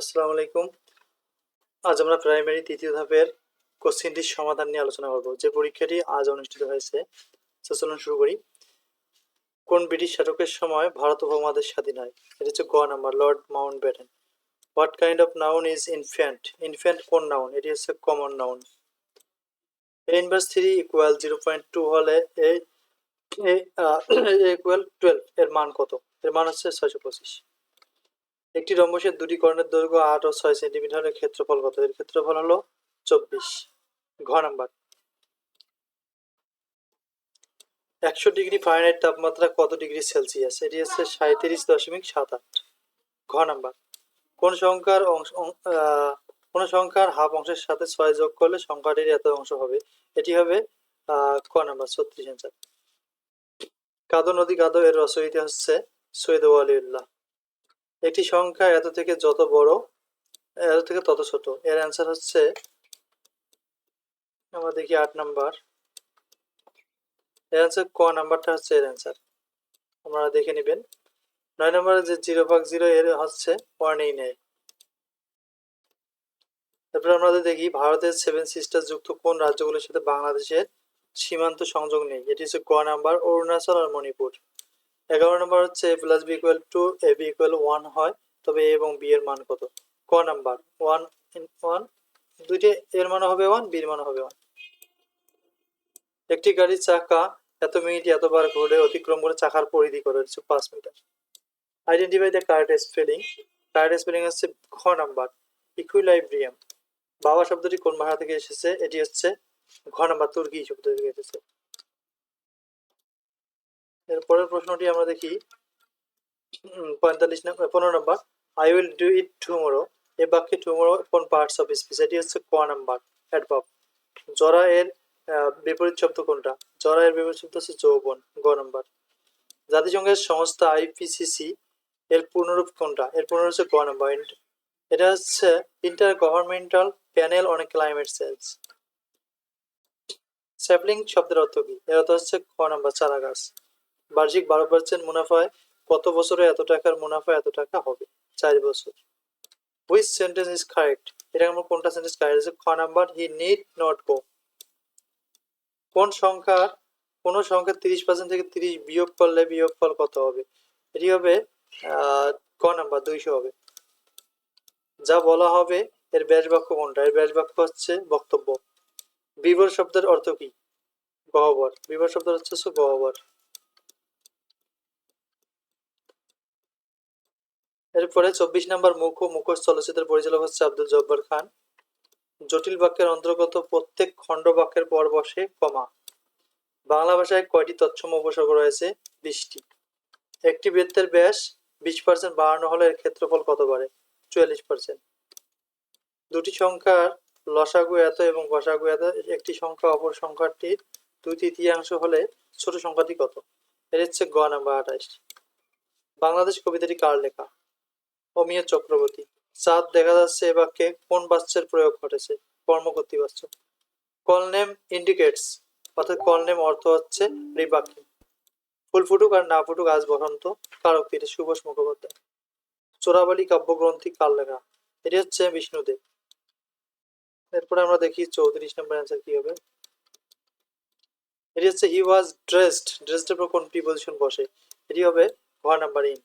আসসালামু আলাইকুম। আজ আমরা প্রাইমারি তৃতীয় ধাপের কোশ্চেনটির সমাধান নিয়ে আলোচনা করব, যে পরীক্ষাটি আজ অনুষ্ঠিত হয়েছে। চলুন শুরু করি। কোন ব্রিটিশ শাসকের সময় ভারত উপমহাদেশ স্বাধীন হয়? এটা হচ্ছে গ number, Lord Mount Batten. What kind of noun is infant? Infant কোন নাউন? এটি হচ্ছে common noun. A inverse 3 equal 0.2 হলে এ ইকুয়াল 12 এর মান কত? এর মান হচ্ছে 625। একটি রম্বসের দুটি কর্ণের দৈর্ঘ্য 8 ও 6 সেন্টিমিটার হলে ক্ষেত্রফল কত? এর ক্ষেত্রফল হলো 24। ঘ নাম্বার, 100 ডিগ্রি ফারেনহাইট তাপমাত্রা কত ডিগ্রি সেলসিয়াস? এটি হচ্ছে 37.78। ঘ নাম্বার, কোন সংখ্যার কোন সংখ্যার হাফ অংশের সাথে 6 যোগ করলে সংখ্যাটির এত অংশ হবে? এটি হবে ক নাম্বার, 36 অ্যান্সার। কাদো নদী কাদো এর রচয়িতা হচ্ছে সৈয়দ ওয়ালিউল্লাহ। একটি সংখ্যা এত থেকে যত বড়, এত থেকে তত ছোট, এর অ্যান্সার হচ্ছে, আমরা দেখি 8 নাম্বার, এর অ্যান্সার ক নাম্বারটা হচ্ছে এর অ্যান্সার। আপনারা দেখে নেবেন। 9 নম্বরে যে 0/0 এর হচ্ছে 1 নেই। তারপরে আমরা দেখি ভারতের 7 সিস্টার যুক্ত কোন রাজ্যগুলোর সাথে বাংলাদেশের সীমান্ত সংযোগ নেই? এটি হচ্ছে ক নাম্বার, অরুণাচল আর মণিপুর। 11 নম্বর হচ্ছে a plus B equal to A B equal 1 হয়, তবে এ এবং বি এর মান কত? ক নাম্বার, 1 1, দুইটি এর মান হবে 1, বি এর মান হবে 1। একটি গাড়ির চাকা এত মিনিটে এতবার ঘুরে অতিক্রম করে চাকার পরিধি কত? হচ্ছে 5 metre. Identify the correct spelling. Correct spelling হচ্ছে খ নাম্বার, ইকুইলাইব্রিয়াম। বাবা শব্দটি কোন ভাষা থেকে এসেছে? এটি হচ্ছে ঘ নাম্বার, তুর্কি শব্দ থেকে এসেছে। এরপরের প্রশ্নটি আমরা দেখি 15 নম্বর, I will do it tomorrow. এই বাক্যে টুমোরো কোন পার্টস অফ স্পিচ? এটি হচ্ছে ক নাম্বার, অ্যাডভার্ব। জরা এর বিপরীত শব্দ কোনটা? জরা এর বিপরীত শব্দ হচ্ছে যৌবন, গ নাম্বার। জাতিসংঘের সংস্থা আইপিসিসি এর পূর্ণরূপ কোনটা? এর পূর্ণরূপ হচ্ছে গ নাম্বার, এটা হচ্ছে inter governmental panel on climate change. Sapling শব্দের অর্থ কি? এর অর্থ হচ্ছে খ নাম্বার, চারা গাছ। বার্ষিক 12% মুনাফায় কত বছরে এত টাকার মুনাফা এত টাকা হবে? 4 বছর। Which sentence is correct? এটা আমরা কোনটা সেন্টেন্স কারেক্ট আছে? খ number, he need not go. কোন সংখ্যার 30% থেকে 30 বিয়োগ করলে বিয়োগফল কত হবে? এটি হবে ক নাম্বার, 200 হবে। যা বলা হবে এর ব্যাস বাক্য কোনটা? এর ব্যাস বাক্য হচ্ছে বক্তব্য। বিবর শব্দের অর্থ কি? গহ্বর। বিবর শব্দের হচ্ছে গহ্বর। এরপরে 24 নম্বর, মুখ ও মুখোশ চলচ্চিত্রের পরিচালক হচ্ছে আব্দুল জব্বার খান। জটিল বাক্যের অন্তর্গত প্রত্যেক খণ্ড বাক্যের পর বসে কমা। বাংলা ভাষায় কয়টি তৎসম উপসর্গ রয়েছে? 20টি। একটি বৃত্তের ব্যাস 20% বাড়ানো হলে এর ক্ষেত্রফল কত বাড়ে? 44%। দুটি সংখ্যার লসাগু এত এবং গসাগু এত, একটি সংখ্যা অপর সংখ্যাটির 2/3 হলে ছোট সংখ্যাটি কত? এর হচ্ছে গ নাম্বার, 28। বাংলাদেশ কবিতাটি কার লেখা? অমিয় চক্রবর্তী। চাঁদ দেখা যাচ্ছে এ বাক্যে কোন বাচ্যের প্রয়োগ ঘটেছে? কর্মকর্তী বাচ্য। কল নেম ইন্ডিকেটস, অর্থাৎ কল নেম অর্থ হচ্ছে রিবাকি। ফুল ফুটুক আর না ফুটুক আজ বসন্ত, কার উক্তি? এটা সুভাষ মুখোপাধ্যায়। চোরাবালি কাব্যগ্রন্থি কার লেখা? এটি হচ্ছে বিষ্ণুদেব। এরপরে আমরা দেখি 34 নম্বর অ্যান্সার কি হবে। এটি হচ্ছে হি ওয়াজ ড্রেসড। ড্রেসড এর পর কোন প্রিপজিশন বসে? এটি হবে ঘ নাম্বার, ইন।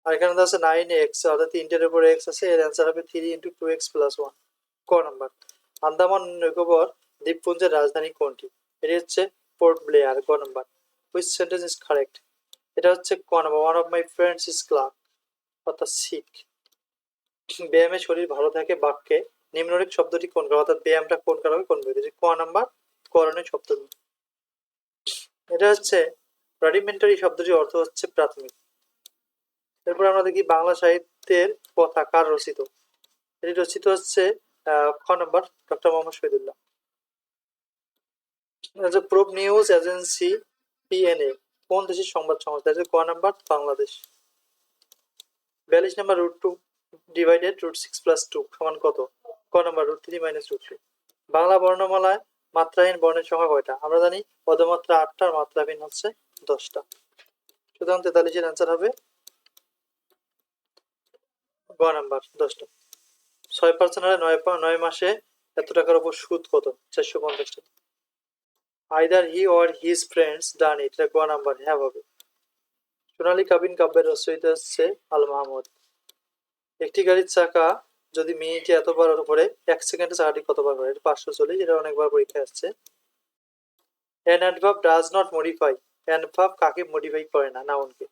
আর এখানে আছে 9x, অর্থাৎ 3টের উপর x আছে, এর অ্যান্সার হবে 3 × 2x + 1। ক নাম্বার, আন্দামান নিকোবর দ্বীপপুঞ্জের রাজধানী কোনটি? এটি হচ্ছে পোর্ট ব্লেয়ার, গ number. Which sentence is correct? এটা হচ্ছে ক number, one of my friends is clerk, অর্থাৎ শিখ। ব্যায়ামে শরীর ভালো থাকে বাক্যে নিম্নলিখিত শব্দটি কোন কার? অর্থাৎ ব্যায়ামটা কোন কার হবে? কোন ব্যক্তি? ক নাম্বার, করণীয় সপ্তমী। এটা হচ্ছে রুডিমেন্টারি শব্দটির অর্থ হচ্ছে প্রাথমিক। এরপর আমরা দেখি বাংলা সাহিত্যের কথা কার রচিত? এটি রচিত হচ্ছে খ নম্বর, doctor Mohammad Shahidullah. Proof news agency PNA কোন দেশের সংবাদ সংস্থা? ক নাম্বার, বাংলাদেশ। 42 নম্বর, √2 ডিভাইডেড √6 + 2 সমান কত? ক নাম্বার, √3 - √3। বাংলা বর্ণমালায় মাত্রাহীন বর্ণের সংখ্যা কয়টা? আমরা জানি পদমাত্রা 8টা, মাত্রাহীন হচ্ছে 10টা। সুতরাং 43 এর অ্যান্সার হবে গ নাম্বার 10টা। 6% হলে 9 মাসে এত টাকার উপর সুদ কত? 450 টাকা। Either he or his friends done it, এটা গ নাম্বার, হ্যাঁ হবে। সোনালী কাবিন কাব্যের রচয়িতা হচ্ছে আল মাহমুদ। একটি গাড়ির চাকা যদি মিনিটে এতবার করে 1 সেকেন্ডে চাকাটি কতবার ঘোরে? এটা 540, এটা অনেকবার পরীক্ষায় আসছে। An adverb does not modify, adverb কাকে মডিফাই করে না? নাউনকে।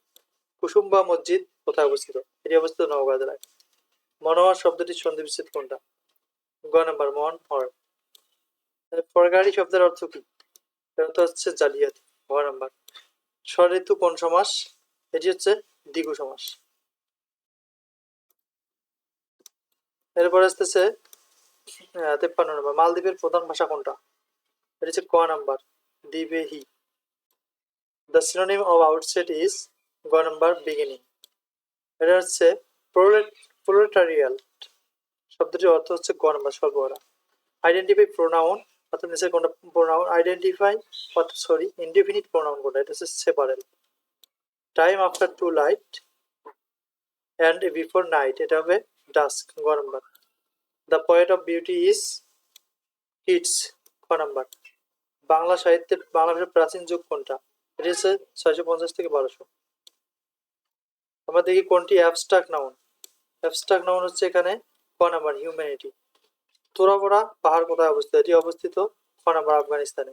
কুসুম্বা মসজিদ কোথায় অবস্থিত? এটি অবস্থিত নওগাঁ জেলায়। মনোহর শব্দটির সন্ধি বিচ্ছেদ কোনটা? গ নাম্বার মনোহর। ফরগাড়ি শব্দের অর্থ কি? এর অর্থ হচ্ছে জালিয়াতি। গ নাম্বার। ষড়ঋতু কোন সমাস? এটি হচ্ছে দ্বিগু সমাস। এরপর আসতেছে 53 নম্বর, মালদ্বীপের প্রধান ভাষা কোনটা? এটি হচ্ছে ক নাম্বার দ্বিবেহী। The synonym of outset is গ নাম্বার বিগিনিং। এটা হচ্ছে প্রোলেটারিয়াল শব্দটির অর্থ হচ্ছে গ নাম্বার সর্বহারা। আইডেন্টিফাই প্রোনাউন অর্থাৎ নিচের কোনটা pronoun? Identify sorry indefinite pronoun কোনটা? এটা হচ্ছে several. Time after twilight and before night, এটা হবে ডাস্ক। গ নাম্বার। The poet of beauty is Keats. খ নাম্বার। বাংলা সাহিত্যের বাংলা ভাষার প্রাচীন যুগ কোনটা? এটি হচ্ছে 650 থেকে 1200। আমরা দেখি কোনটি অ্যাবস্ট্রাক্ট নাউন। অ্যাবস্ট্রাক্ট নাউন হচ্ছে এখানে ক নাম্বার হিউম্যানিটি। তোরাবড়া পাহাড় কোথায় অবস্থিত? এটি অবস্থিত খ নাম্বার আফগানিস্তানে।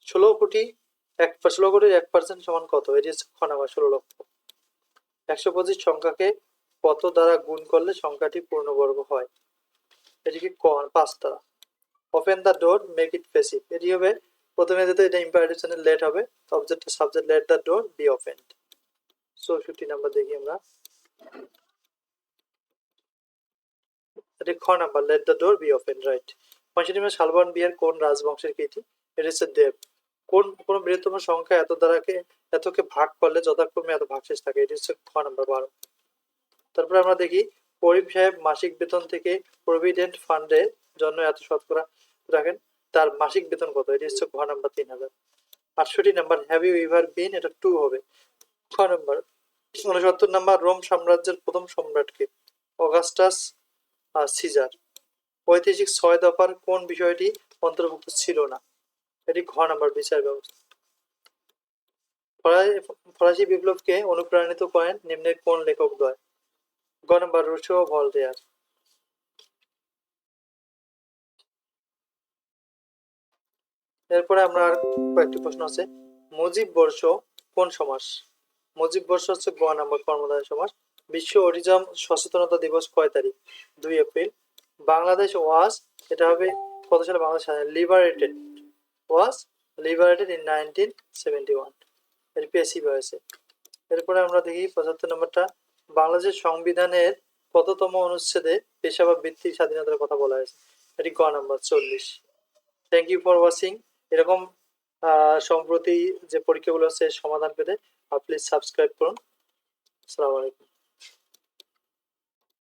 16 কোটির 1% সমান কত? এটি হচ্ছে খ নাম্বার 16 লক্ষ। 125 সংখ্যাকে কত দ্বারা গুণ করলে সংখ্যাটি পূর্ণবর্গ হয়? এটিকে 5 দ্বারা। Open the door make it passive, এটি হবে প্রথমে যেতে এটা ইম্পারেটিভ সেন্টেন্স লেট হবে, object subject let the door be opened. 64 number দেখি আমরা, এটি খ number let the door be open, right. 65 নম্বর, শালবন বিহার কোন রাজবংশের কীর্তি? এটা হচ্ছে দেব। কোন বৃহত্তম সংখ্যা এতকে ভাগ করলে যথাক্রমে এত ভাগশেষ থাকে? এটি হচ্ছে খ নাম্বার 12। তারপরে আমরা দেখি করিম সাহেব মাসিক বেতন থেকে প্রভিডেন্ট ফান্ডের জন্য এত শতকরা রাখেন, তার মাসিক বেতন কত? এটি হচ্ছে ঘ number 3000। 68 number, have you ever been, এটা 2 হবে। খ নাম্বার। 69 নাম্বার, রোম সাম্রাজ্যের প্রথম সম্রাটকে? Augustus caesar. ঐতিহাসিক 6 দফার কোন বিষয়টি অন্তর্ভুক্ত ছিল না? এটি ঘ নাম্বার বিচার ব্যবস্থা। ফরাসি বিপ্লবকে অনুপ্রাণিত করেন নিম্নের কোন লেখক দ্বয়? গ নাম্বার রুশো ভলতেয়ার। এরপরে আমরা আর কয়েকটি প্রশ্ন আছে। মুজিব বর্ষ কোন সমাস? মুজিব বর্ষ হচ্ছে গ নাম্বার কর্মধারয় সমাস। বিশ্ব অটিজম সচেতনতা দিবস কয় তারিখ? 2 এপ্রিল। বাংলাদেশ ওয়াজ, এটা হবে কত সালে Bangladesh liberated? Was liberated in 1971, এর পেসিভ হয়েছে। এরপরে আমরা দেখি 75 নম্বরটা, বাংলাদেশের সংবিধানের কততম অনুচ্ছেদে পেশা বা বৃত্তির স্বাধীনতার কথা বলা হয়েছে? এটি গ number 40। Thank you for watching. এরকম সম্প্রতি যে পরীক্ষাগুলো আছে সমাধান পেতে প্লিজ সাবস্ক্রাইব করুন। আসসালামু আলাইকুম।